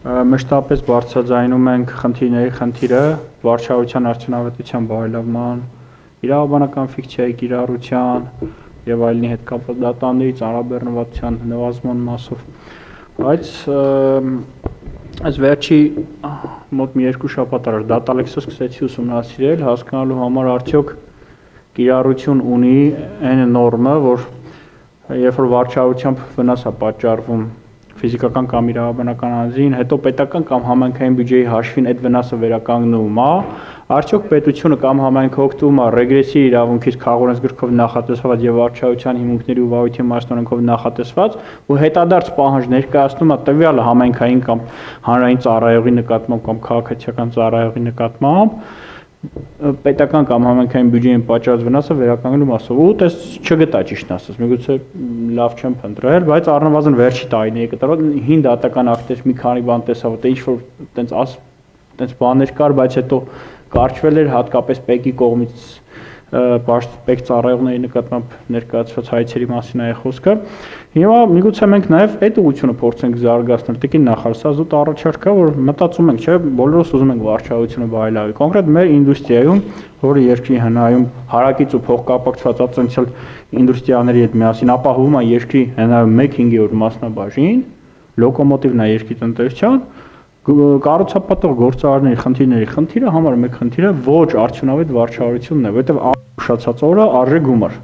Մշտապես բարձրաձայնում ենք խնդիրների խնդիրը, վարչահայության արդյունավետության բարելավման, իրավաբանական ֆիկցիայի կիրառության եւ այլնի հետ կապված դատաների ծանրաբեռնվածության նվազման մասով, բայց այս վերջի մոտ մի 2 շաբաթ առաջ դատալեքսը սկսեցի ուսումնասիրել, հասկանալու համար արդյոք կիրառություն ունի այն նորմը, որ երբ որ վարչահայությամբ վնաս է պատճառվում ֆիզիկական կամ իրավաբանական անձին, հետո պետական կամ համայնքային բյուջեի հաշվին այդ վնասը վերականգնվում է, արդյոք պետությունը կամ համայնքը օգտվում է ռեգրեսիվ իրավունքից քաղաքորոշգրքով նախատեսված եւ վարչահայության հիմունքների ու վարույթի մասնորենքով նախատեսված ու հետադարձ պահանջ ներկայացնում է տվյալ համայնքային կամ հանրային ծառայողի նկատմամբ կամ քաղաքացիական ծառայողի նկատմամբ պետական կամ համայնքային բյուջեին պատճառած վնասը վերականգնելու մասով ու տես չգտա ճիշտ ասած միգուցե լավ չեմ փնտրել բայց առնվազն վերջի տարիների կտրված հին դատական ակտեր մի քանի բան տեսա որ ինչ որ տենց բաներ կար բայց հետո կարճվել էր հատկապես ՊԵԿ-ի կողմից պաշտ ծառայողների նկատմամբ ներկայացված հայցերի մասին է խոսքը հիմա միգուցե մենք նաև այդ ուղղությունը փորձենք զարգացնել տիկին նախարար սա զուտ առաջարկ է որ մտածում ենք չէ բոլորս ուզում ենք վարչահայությունը բարելավի կոնկրետ մեր ինդուստրիայում որը երկրի հնայում հարակից ու փոխկապակցված ացնցիալ ինդուստրիաների հետ միասին ապահովում է երկրի հնայում 1/5 մասնաբաժին լոկոմոտիվն է երկրի տնտեսության կառուցապատող գործարարների խնդիրը համար մեկ խնդիրը ոչ արդյունավետ վարչահայությունն է, որովհետև ուշացած օրը արժե գումար։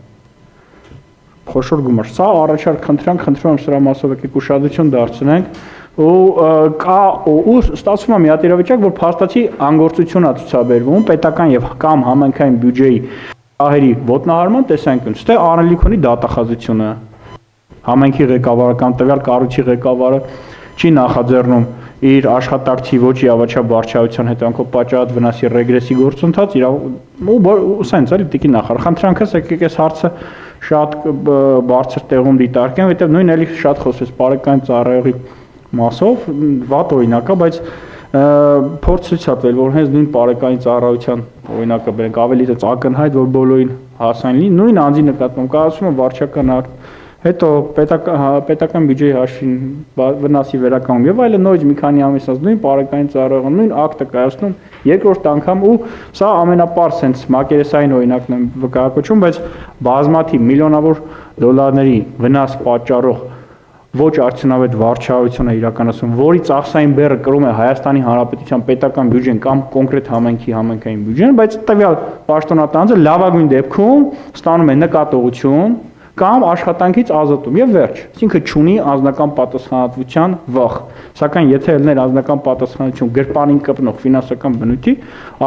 Խոշոր գումար։ Սա առաջարկ խնդրում եմ սրա մասով եկեք ուշադրություն դարձնենք ու ստացվում է մի հատ իրավիճակ, որ փաստացի անգործություն է ցուցաբերվում պետական եւ կամ համայնքային բյուջեի ահերի ոտնահարման տեսանկյունից, թե անելիք ունի դատախազությունը։ Համայնքի ղեկավարը կամ տվյալ կառույցի ղեկավարը չի նախաձեռնում իր աշխատակցի ոչ իրավաչափ վարչահայության հետևանքով պատճառած վնասի ռեգրեսի գործընթաց ու սենց էլի տիկին նախարար խնդրանքս եկեք այս հարցը շատ բարձր տեղում դիտարկեն որովհետև նույն էլի շատ խոսվեց բարեկային ծառայողի մասով վատ օրինակ է բայց փորձ ցույց է տվել որ հենց նույն բարեկային ծառայության օրինակը բերենք ավելի դից ակնհայտ որ բոլորին հասանելի նույն անձի նկատմամբ կայացում է վարչական ակտ հետո պետական բյուջեի հաշվին վնասի վերականգնում եւ այլն նույն մի քանի ամիս անց նույն բարեկային ծառայողը նույն ակտը կայացնում երկրորդ անգամ ու սա ամենապարզ sense մակերեսային օրինակն եմ վկայակոչում բայց բազմաթիվ միլիոնավոր դոլարների վնաս պատճառող ոչ արդյունավետ վարչահայություն է իրականացում, որի ծախսային բեռը կրում է Հայաստանի Հանրապետության պետական բյուջեն կամ կոնկրետ համայնքային բյուջեն, բայց տվյալ պաշտոնատա անձը լավագույն դեպքում ստանում է նկատողություն կամ աշխատանքից ազատում եւ վերջ, այսինքն չունի անձնական պատասխանատվության վախ, սակայն եթե ելներ անձնական պատասխանատվություն գրպանին կպնող ֆինանսական բնույթի,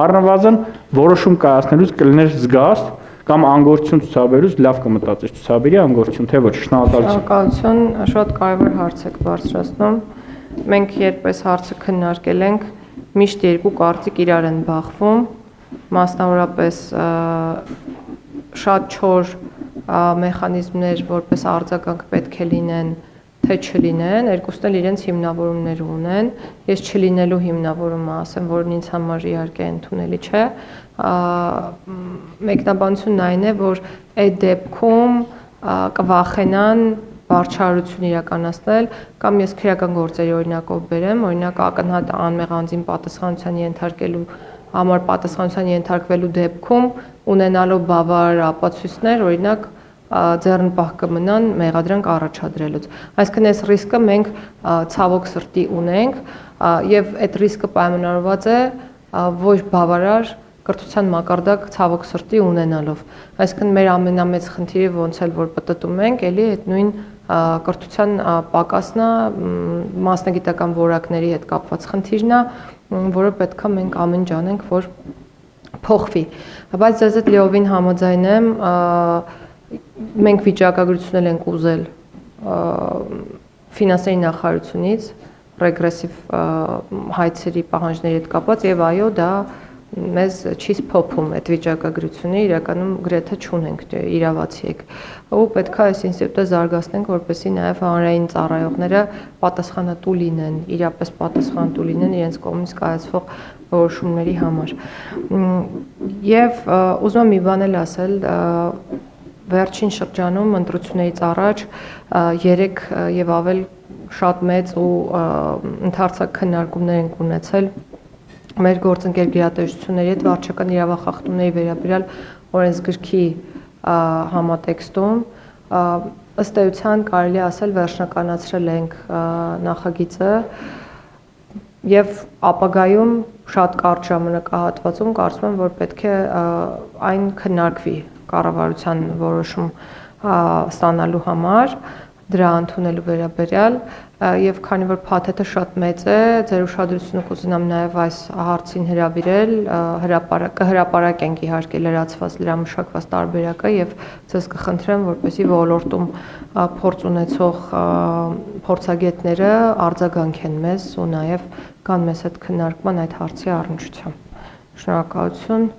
առնվազն որոշում կայացնելուց կլիներ զգաստ կամ անգործություն ցուցաբերուց լավ կմտածեր ցուցաբերի անգործություն թե ոչ շնորհակալություն շատ կարևոր հարց եք բարձրացնում մենք երբ այս հարցը քննարկել ենք միշտ երկու կարծիք իրար են բախվում մասնավորապես շատ չոր մեխանիզմներ որպես արձագանք պետք է լինեն թե չլինեն երկուսն էլ իրենց հիմնավորումներ ունեն ես չլինելու հիմնավորումը ասեմ որն ինձ համար իհարկե ընդունելի չէ մեկնաբանությունն այն է որ այդ դեպքում կվախենան վարչահայություն իրականացնել կամ ես քրեական գործերի օրինակով բերեմ օրինակ ակնհայտ անմեղ անձին պատասխանատվության ենթարկելու համար պատասխանատվության ենթարկվելու դեպքում ունենալով բավարար ապացույցներ օրինակ ձեռնպահ կմնան մեղադրանք առաջադրելուց այսինքն այս ռիսկը մենք ցավոք սրտի ունենք եւ այդ ռիսկը պայմանավորված է ոչ բավարար կրթության մակարդակ ցավոք սրտի ունենալով այսինքն մեր ամենամեծ խնդիրը ոնց էլ որ պատտում ենք էլի այդ նույն կրթության պակասն է մասնագիտական որակների հետ կապված խնդիրն է որը պետքա մենք ամեն ինչ անենք որ փոխվի բայց ձեզ հետ լիովին համաձայն եմ մենք վիճակագրություն ենք ուզել ֆինանսների նախարարությունից ռեգրեսիվ հայցերի պահանջների հետ կապված եւ այո դա մեզ չի փոխում այդ վիճակագրությունը իրականում գրեթե չունենք իրավացի եք ու պետք է այս ինստիտուտը զարգացնենք որպեսզի նաեւ հանրային ծառայողները պատասխանատու լինեն իրապես պատասխանատու լինեն իրենց կողմից կայացվող որոշումների համար եւ ուզում եմ մի բան էլ ասել վերջին շրջանում ընտրություններից առաջ 3 եւ ավել շատ մեծ ու ընդարձակ քննարկումներ ենք ունեցել մեր գործընկեր գերատեսչությունների հետ վարչական իրավախախտումների վերաբերյալ օրենսգրքի համատեքստում ըստ էության կարելի ասել վերջնականացրել ենք նախագիծը եւ ապագայում շատ կարճ ժամանակահատվածում կարծում եմ որ պետք է այն քննարկվի կառավարության որոշում ստանալու համար դրա ընդունելու վերաբերյալ եւ քանի որ փաթեթը շատ մեծ է ձեր ուշադրությունը կուզենամ նաեւ այս հարցին հրավիրել կհրապարակենք իհարկե լրացված լրամշակված տարբերակը եւ ձեզ կխնդրեմ որպեսզի ոլորտում փորձ ունեցող փորձագետները արձագանքեն մեզ ու նաեւ կան մեզ հետ քննարկման այդ հարցի առնչությամբ շնորհակալություն